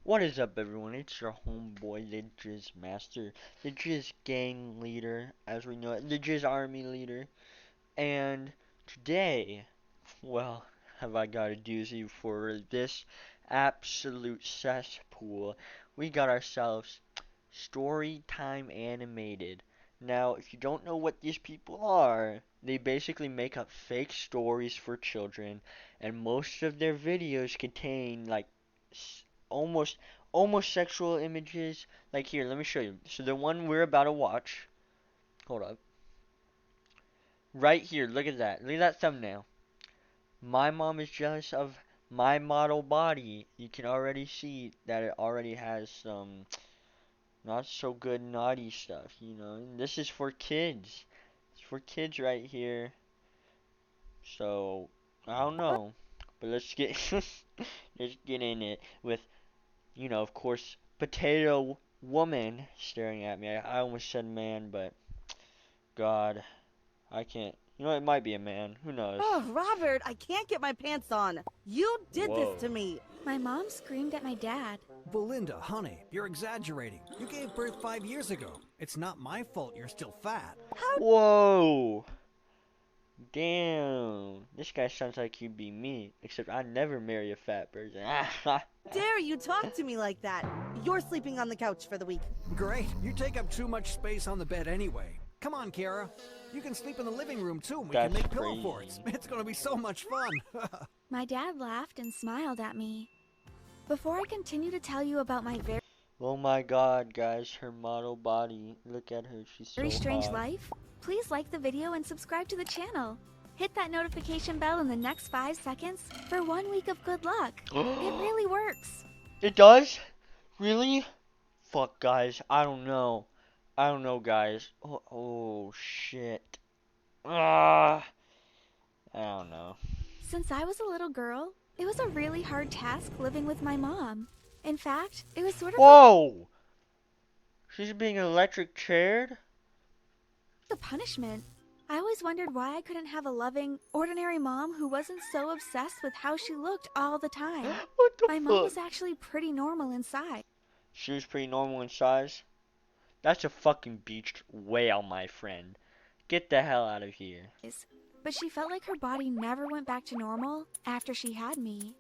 What is up, everyone? It's your homeboy, the Jizz Master, the Jizz Gang Leader, as we know it, the Jizz Army Leader. And today, well, have I got a doozy for this absolute cesspool. We got ourselves Storytime Animated. Now, if you don't know what these people are, they basically make up fake stories for children, and most of their videos contain like almost almost sexual images. Like here, let me show you. So the one we're about to watch, hold up. Right here, look at that. Look at that thumbnail. My mom is jealous of my model body. You can already see that it already has some not so good naughty stuff, you know. And this is for kids. It's for kids right here. So I don't know. But let's get let's get in it with, of course, Potato Woman staring at me. I almost said man, but God, I can't. You know, it might be a man. Who knows? Oh, Robert, I can't get my pants on. You did this Whoa. to me. My mom screamed at my dad. Belinda, honey, you're exaggerating. You gave birth 5 years ago. It's not my fault you're still fat. Whoa. Damn. This guy sounds like he'd be me, except I never marry a fat person. Dare you talk to me like that? You're sleeping on the couch for the week. Great, you take up too much space on the bed anyway. Come on, Kara. You can sleep in the living room too, and we can That's make pillow crazy. forts. It's gonna be so much fun. My dad laughed and smiled at me. Before I continue to tell you about my Oh my God, guys, her model body. Look at her, she's so very strange hot. life, please like the video and subscribe to the channel. Hit that notification bell in the next 5 seconds for 1 week of good luck. It really works. It does? Really? Fuck, guys, I don't know. I don't know, guys. Oh shit. Ah, I don't know. Since I was a little girl, it was a really hard task living with my mom. In fact, it was sort of like Whoa! She's being electric chaired? a punishment. I always wondered why I couldn't have a loving, ordinary mom who wasn't so obsessed with how she looked all the time. What the My mom was fuck? actually pretty normal inside. She was pretty normal in size. That's a fucking beached whale, my friend. Get the hell out of here. But she felt like her body never went back to normal after she had me.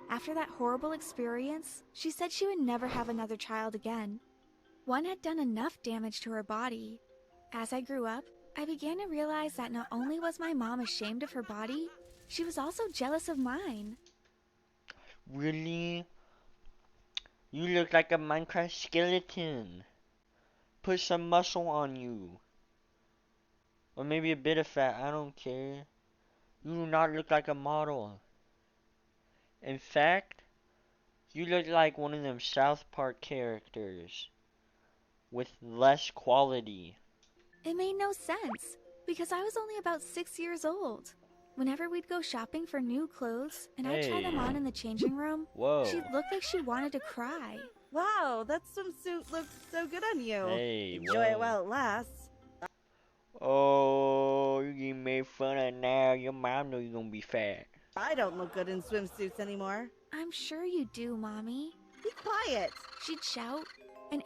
After that horrible experience, she said she would never have another child again. One had done enough damage to her body. As I grew up, I began to realize that not only was my mom ashamed of her body, she was also jealous of mine. Really? You look like a Minecraft skeleton. Put some muscle on you. Or maybe a bit of fat, I don't care. You do not look like a model. In fact, you look like one of them South Park characters. With less quality. It made no sense, because I was only about 6 years old. Whenever we'd go shopping for new clothes and I'd try them Hey. on in the changing room, Whoa. she'd look like she wanted to cry. Wow, that swimsuit looks so good on you. Hey, Enjoy it whoa. while it lasts. Oh, you getting made fun of now. Your mom know you're gonna be fat. I don't look good in swimsuits anymore. I'm sure you do, Mommy. Be quiet. She'd shout, and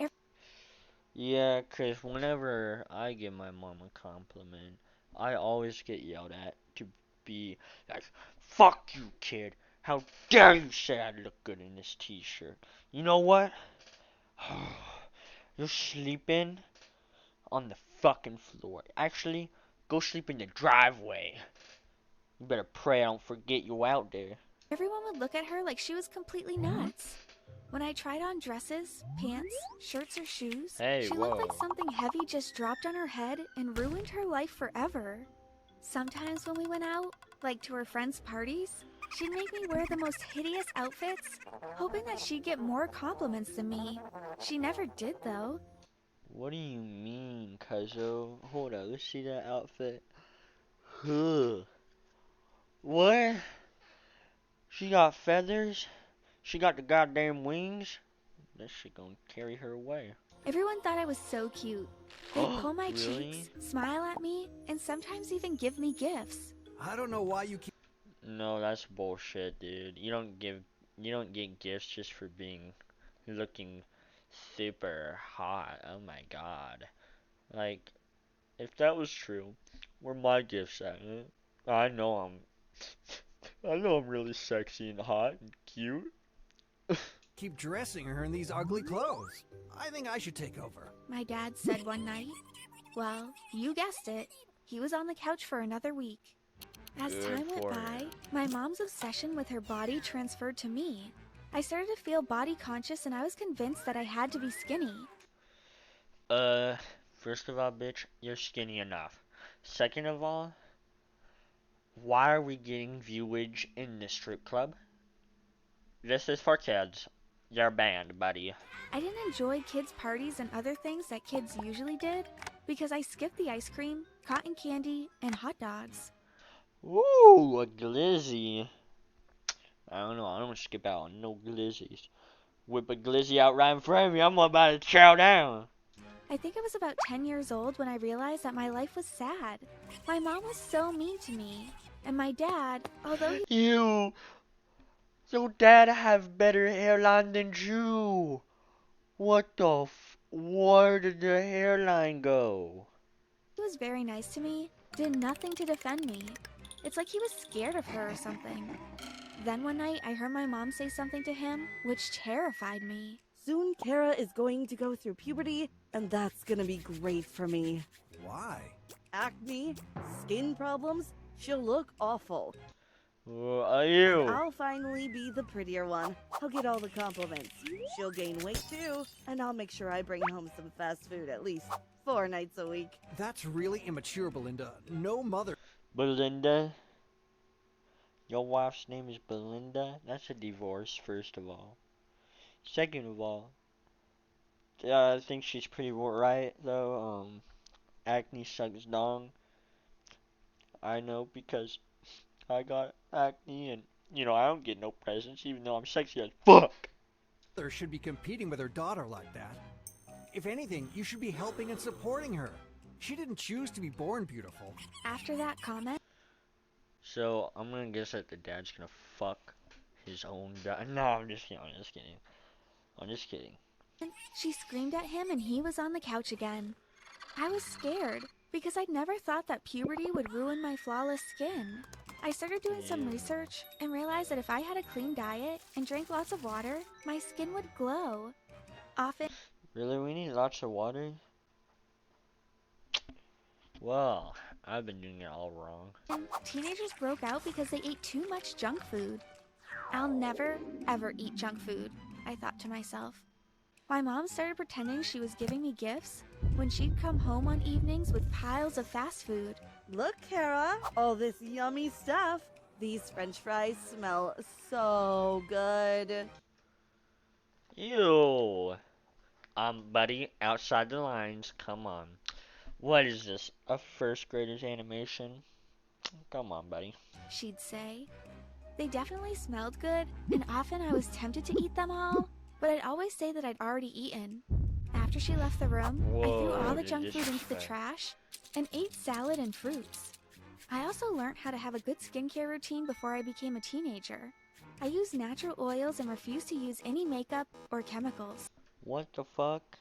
Yeah, 'cause whenever I give my mom a compliment, I always get yelled at to be like, fuck you, kid. How dare you say I look good in this t-shirt? You know what? You're sleeping on the fucking floor. Actually, go sleep in the driveway. You better pray I don't forget you out there. everyone would look at her like she was completely nuts. When I tried on dresses, pants, shirts, or shoes, Hey, she looked like whoa. something heavy just dropped on her head and ruined her life forever. Sometimes when we went out, like to her friends' parties, she'd make me wear the most hideous outfits, hoping that she'd get more compliments than me. She never did, though. What do you mean, cuzzo? Hold up, let's see that outfit. Huh. What? She got feathers? She got the goddamn wings? That shit gonna carry her away. Everyone thought I was so cute. They'd pull my Really? cheeks, smile at me, and sometimes even give me gifts. I don't know why you keep. No, that's bullshit, dude. You don't get gifts just for being looking super hot. Oh my god. Like, if that was true, where my gifts at? I know I'm really sexy and hot and cute. Keep dressing her in these ugly clothes. I think I should take over. My dad said one night. Well, you guessed it. He was on the couch for another week. As Good time went for by, him. my mom's obsession with her body transferred to me. I started to feel body conscious and I was convinced that I had to be skinny. First of all, bitch, you're skinny enough. Second of all, why are we getting viewage in the strip club? This is for kids. You're banned, buddy. I didn't enjoy kids' parties and other things that kids usually did because I skipped the ice cream, cotton candy, and hot dogs. Ooh, a glizzy. I don't know, I don't skip out on no glizzies. Whip a glizzy out right in front of me, I'm about to chow down. I think I was about 10 years old when I realized that my life was sad. My mom was so mean to me. And my dad, although he Your dad have better hairline than you. Where did the hairline go? was very nice to me, did nothing to defend me. It's like he was scared of her or something. Then one night, I heard my mom say something to him, which terrified me. Soon Kara is going to go through puberty, and that's gonna be great for me. Why? Acne, skin problems, she'll look awful. Who are you? I'll finally be the prettier one. I'll get all the compliments. She'll gain weight too, and I'll make sure I bring home some fast food at least 4 nights a week. That's really immature, Belinda. No mother. Belinda? Your wife's name is Belinda? That's a divorce, first of all. Second of all, I think she's pretty right, though. Acne sucks dong. I know because I got acne and, I don't get no presents even though I'm sexy as fuck. Mother should be competing with her daughter like that. If anything, you should be helping and supporting her. She didn't choose to be born beautiful. After that comment, So, I'm gonna guess that the dad's gonna fuck his own dad. No, I'm just kidding. I'm just kidding. she screamed at him and he was on the couch again. I was scared because I'd never thought that puberty would ruin my flawless skin. I started doing some research and realized that if I had a clean diet and drank lots of water, my skin would glow. Often, Really, we need lots of water? Well, I've been doing it all wrong. teenagers broke out because they ate too much junk food. I'll never, ever eat junk food, I thought to myself. My mom started pretending she was giving me gifts when she'd come home on evenings with piles of fast food. Look, Kara, all this yummy stuff. These french fries smell so good. Ew. Buddy, outside the lines, come on. What is this, a first grader's animation? Come on, buddy. She'd say. They definitely smelled good, and often I was tempted to eat them all, but I'd always say that I'd already eaten. After she left the room, I threw Whoa, all the the junk food into the disrespect. trash and ate salad and fruits. I also learned how to have a good skincare routine before I became a teenager. I used natural oils and refused to use any makeup or chemicals. What the fuck?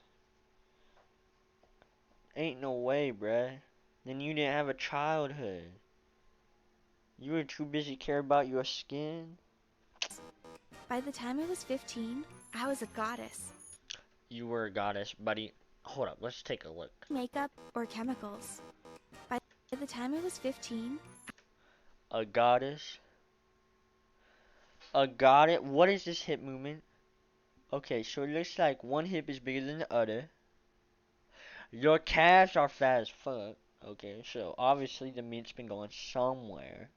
Ain't no way, bruh. Then you didn't have a childhood. You were too busy caring about your skin? By the time I was 15, I was a goddess. You were a goddess, buddy. Hold up, let's take a look. Makeup or chemicals. By the time I was 15, A goddess? A goddess? What is this hip movement? Okay, so it looks like one hip is bigger than the other. Your calves are fat as fuck. Okay, so obviously the meat's been going somewhere.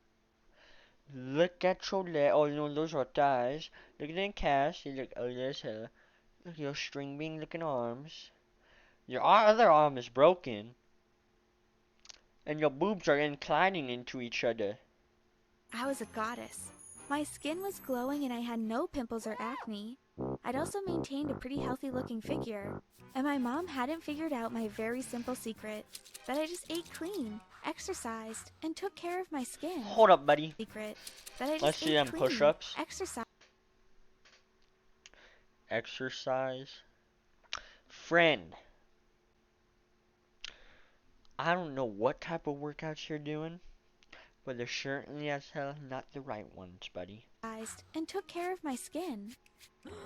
Look at your leg. Oh, no, those are thighs. Look at them calves. You look ugly as hell. Look at your string bean looking arms. Your other arm is broken. And your boobs are inclining into each other. I was a goddess. My skin was glowing and I had no pimples or acne. I'd also maintained a pretty healthy looking figure. And my mom hadn't figured out my very simple secret, that I just ate clean, exercised, and took care of my skin. Hold up, buddy. Secret, that I just Let's see ate them clean, push-ups. exercised. exercise. Friend, I don't know what type of workouts you're doing, but they're certainly as hell not the right ones, buddy. And took care of my skin.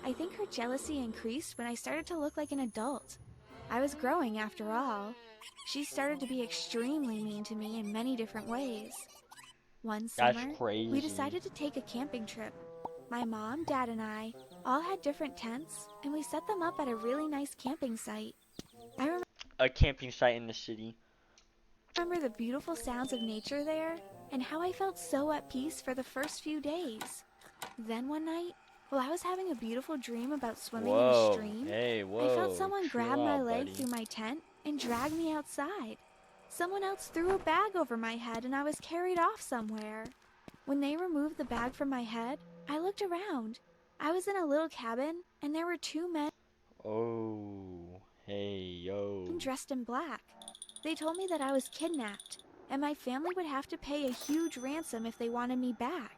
I think her jealousy increased when I started to look like an adult. I was growing after all. She started to be extremely mean to me in many different ways. One That's summer, crazy. we decided to take a camping trip. My mom, dad, and I all had different tents, and we set them up at a really nice camping site. I A camping site in the city. remember the beautiful sounds of nature there, and how I felt so at peace for the first few days. Then one night, while I was having a beautiful dream about swimming in a Whoa. stream, Hey, whoa. I felt someone Chill grab my out, leg buddy. through my tent and drag me outside. Someone else threw a bag over my head and I was carried off somewhere. When they removed the bag from my head, I looked around. I was in a little cabin and there were two men Oh. Hey, yo. dressed in black. They told me that I was kidnapped and my family would have to pay a huge ransom if they wanted me back.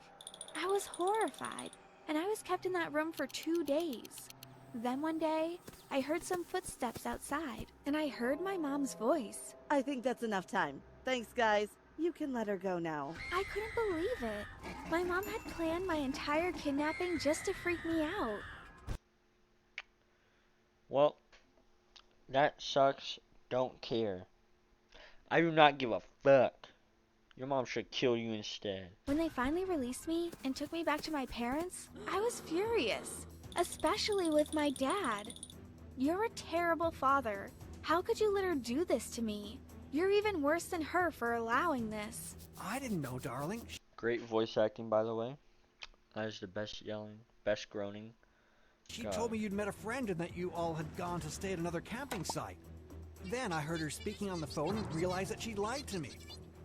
I was horrified, and I was kept in that room for 2 days. Then one day, I heard some footsteps outside, and I heard my mom's voice. I think that's enough time. Thanks, guys. You can let her go now. I couldn't believe it. My mom had planned my entire kidnapping just to freak me out. Well, that sucks. Don't care. I do not give a fuck. Your mom should kill you instead. When they finally released me and took me back to my parents, I was furious, especially with my dad. You're a terrible father. How could you let her do this to me? You're even worse than her for allowing this. I didn't know, darling. Great voice acting, by the way. That is the best yelling, best groaning. She God. told me you'd met a friend and that you all had gone to stay at another camping site. Then I heard her speaking on the phone and realized that she'd lied to me.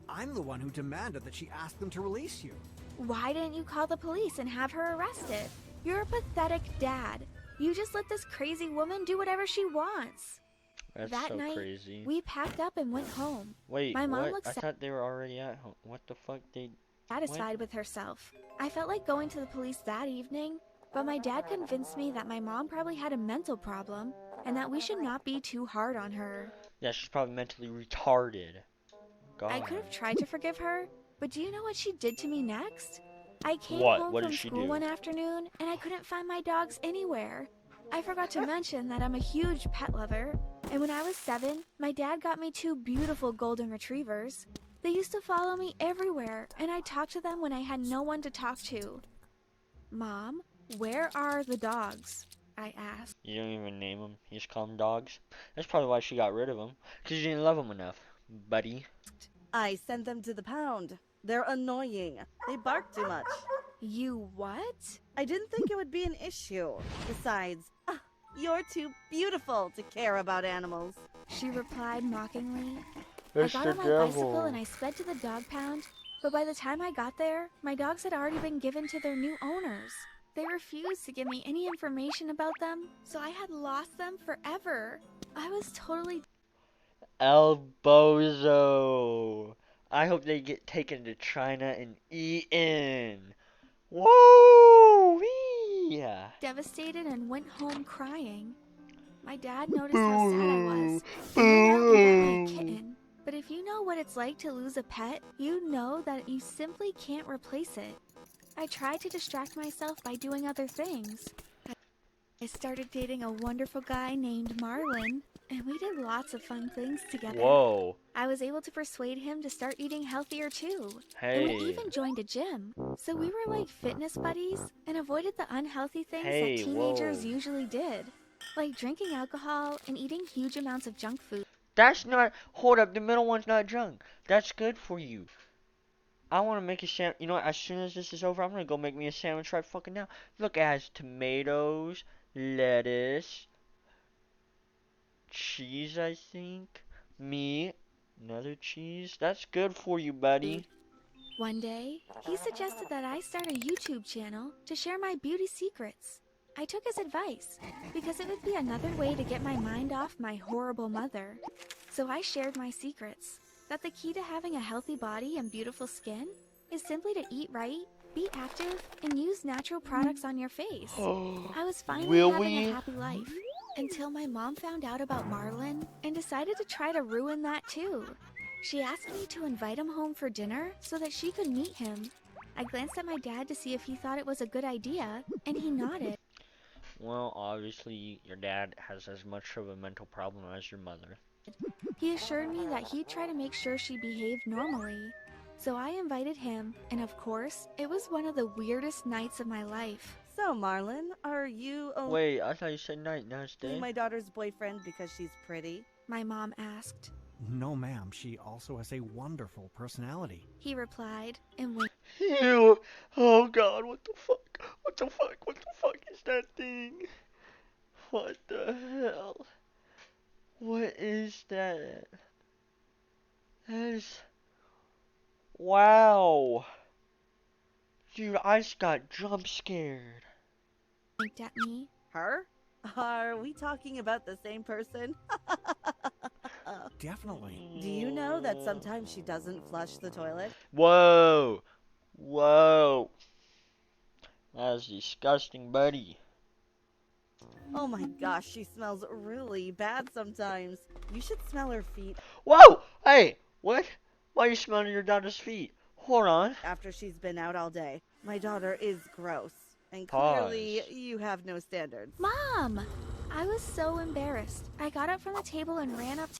I'm the one who demanded that she ask them to release you. Why didn't you call the police and have her arrested? You're a pathetic dad. You just let this crazy woman do whatever she wants. That's That so night, crazy. We packed up and went home, Wait, my mom what? looks I thought they were already at home. What the fuck? satisfied with herself. I felt like going to the police that evening, but my dad convinced me that my mom probably had a mental problem and that we should not be too hard on her. Yeah, she's probably mentally retarded. God. I could have tried to forgive her, but do you know what she did to me next? I came What? home What from did she school do? one afternoon and I couldn't find my dogs anywhere. I forgot to mention that I'm a huge pet lover, and when I was 7, my dad got me 2 beautiful golden retrievers. They used to follow me everywhere, and I talked to them when I had no one to talk to. Mom, where are the dogs? I asked. You don't even name them. You just call them dogs. That's probably why she got rid of them. Because you didn't love them enough, buddy. I sent them to the pound. They're annoying. They bark too much. You what? I didn't think it would be an issue. Besides, you're too beautiful to care about animals. She replied mockingly. It's I got the on my devil. bicycle and I sped to the dog pound, but by the time I got there, my dogs had already been given to their new owners. They refused to give me any information about them, so I had lost them forever. I was totally El Bozo. I hope they get taken to China and eaten. Whoa! Yeah. devastated and went home crying. My dad noticed how sad I was and went out and got me a kitten. But if you know what it's like to lose a pet, you know that you simply can't replace it. I tried to distract myself by doing other things. I started dating a wonderful guy named Marlon, and we did lots of fun things together. Whoa. I was able to persuade him to start eating healthier too. And we Hey. even joined a gym. So we were like fitness buddies and avoided the unhealthy things Hey, that teenagers whoa. usually did, like drinking alcohol and eating huge amounts of junk food. That's not. Hold up. The middle one's not junk. That's good for you. I want to make a sandwich. You know what? As soon as this is over, I'm going to go make me a sandwich right fucking now. Look, it has tomatoes, lettuce, cheese, I think, meat, another cheese. That's good for you, buddy. One day, he suggested that I start a YouTube channel to share my beauty secrets. I took his advice because it would be another way to get my mind off my horrible mother. So I shared my secrets, that the key to having a healthy body and beautiful skin is simply to eat right, be active, and use natural products on your face. I was finally Will having we? a happy life until my mom found out about Marlon and decided to try to ruin that too. She asked me to invite him home for dinner so that she could meet him. I glanced at my dad to see if he thought it was a good idea, and he nodded. Well, obviously, your dad has as much of a mental problem as your mother. He assured me that he'd try to make sure she behaved normally. So I invited him, and of course, it was one of the weirdest nights of my life. So, Marlon, are you only Wait, I thought you said night, now it's day. my daughter's boyfriend because she's pretty? My mom asked. No, ma'am, she also has a wonderful personality. He replied, and winked. Ew. Oh god, what the fuck? What the fuck? What the fuck is that thing? What the hell? What is that? That is... Wow. Dude, I just got jump scared. At me. Her? Are we talking about the same person? Definitely. Do you know that sometimes she doesn't flush the toilet? Whoa. Whoa. That is disgusting, buddy. Oh my gosh, she smells really bad sometimes. You should smell her feet Whoa! Hey! What? Why are you smelling your daughter's feet? Hold on. after she's been out all day. My daughter is gross. And Pause. clearly, you have no standards. Mom! I was so embarrassed. I got up from the table and ran up to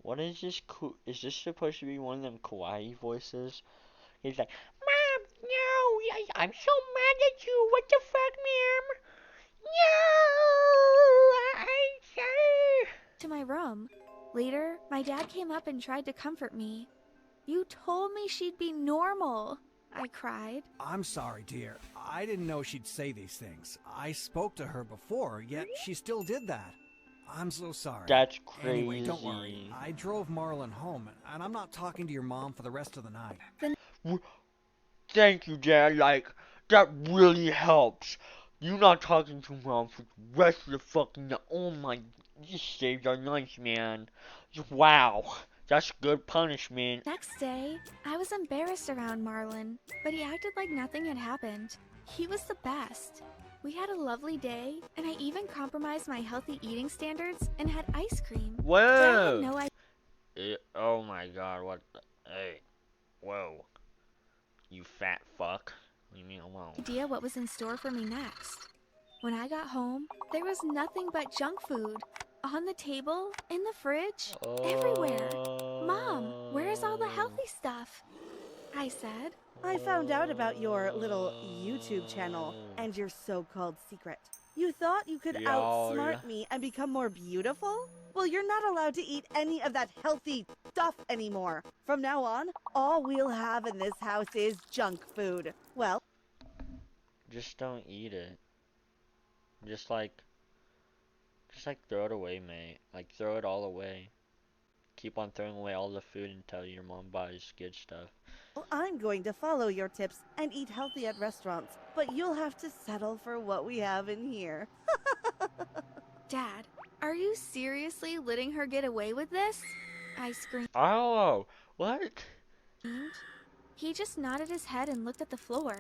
What is this? Is this supposed to be one of them kawaii voices? He's like, Mom, no, I'm so mad at you. What the fuck, ma'am? No, my room. Later, my dad came up and tried to comfort me. You told me she'd be normal, I cried. I'm sorry, dear. I didn't know she'd say these things. I spoke to her before, yet she still did that. I'm so sorry. That's crazy. Anyway, don't worry. I drove Marlon home, and I'm not talking to your mom for the rest of the night. Thank you, Dad. Like, that really helps. You not talking to Mom for the rest of the fucking night. Oh my, you saved our nights, man. Wow. That's good punishment. Next day, I was embarrassed around Marlon, but he acted like nothing had happened. He was the best. We had a lovely day, and I even compromised my healthy eating standards and had ice cream. But I had Whoa. no Oh my god, what the, hey. Whoa. You fat fuck. Leave me alone. idea what was in store for me next. When I got home, there was nothing but junk food. On the table, in the fridge, everywhere. Mom, where's all the healthy stuff? I said. I found out about your little YouTube channel and your so-called secret. You thought you could Yeah, outsmart yeah. me and become more beautiful? Well, you're not allowed to eat any of that healthy stuff anymore. From now on, all we'll have in this house is junk food. Well, Just don't eat it. Just like throw it away, mate. Like throw it all away. Keep on throwing away all the food until your mom buys good stuff. I'm going to follow your tips and eat healthy at restaurants, but you'll have to settle for what we have in here. Dad, are you seriously letting her get away with this? I screamed. Oh, what? He just nodded his head and looked at the floor.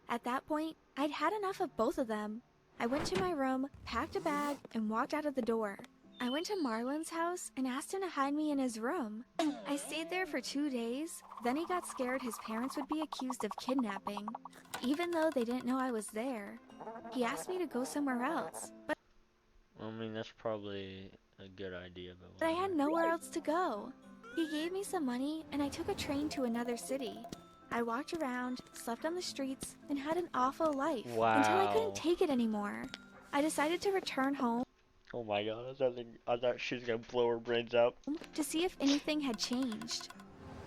At that point, I'd had enough of both of them. I went to my room, packed a bag, and walked out of the door. I went to Marlon's house and asked him to hide me in his room. I stayed there for 2 days, then he got scared his parents would be accused of kidnapping, even though they didn't know I was there. He asked me to go somewhere else, but I mean, that's probably a good idea, but I had nowhere else to go. He gave me some money and I took a train to another city. I walked around, slept on the streets, and had an awful life until I Wow. couldn't take it anymore. I decided to return home Oh my god, I thought she was gonna blow her brains out. to see if anything had changed.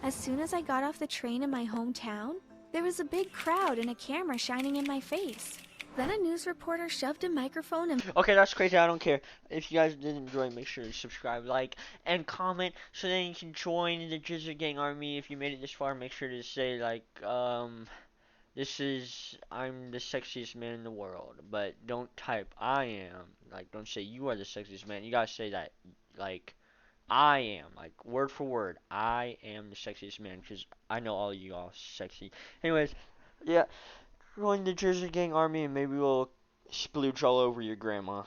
As soon as I got off the train in my hometown, there was a big crowd and a camera shining in my face. Then a news reporter shoved a microphone in Okay, that's crazy. I don't care. If you guys did enjoy, make sure to subscribe, like, and comment so then you can join the Jizzle Gang Army. If you made it this far, make sure to say, like, I'm the sexiest man in the world. But don't type, I am. Like, don't say you are the sexiest man. You gotta say that, like, I am. Like, word for word. I am the sexiest man. Because I know all of you all sexy. Anyways, yeah. Join the Jersey Gang army and maybe we'll splooge all over your grandma.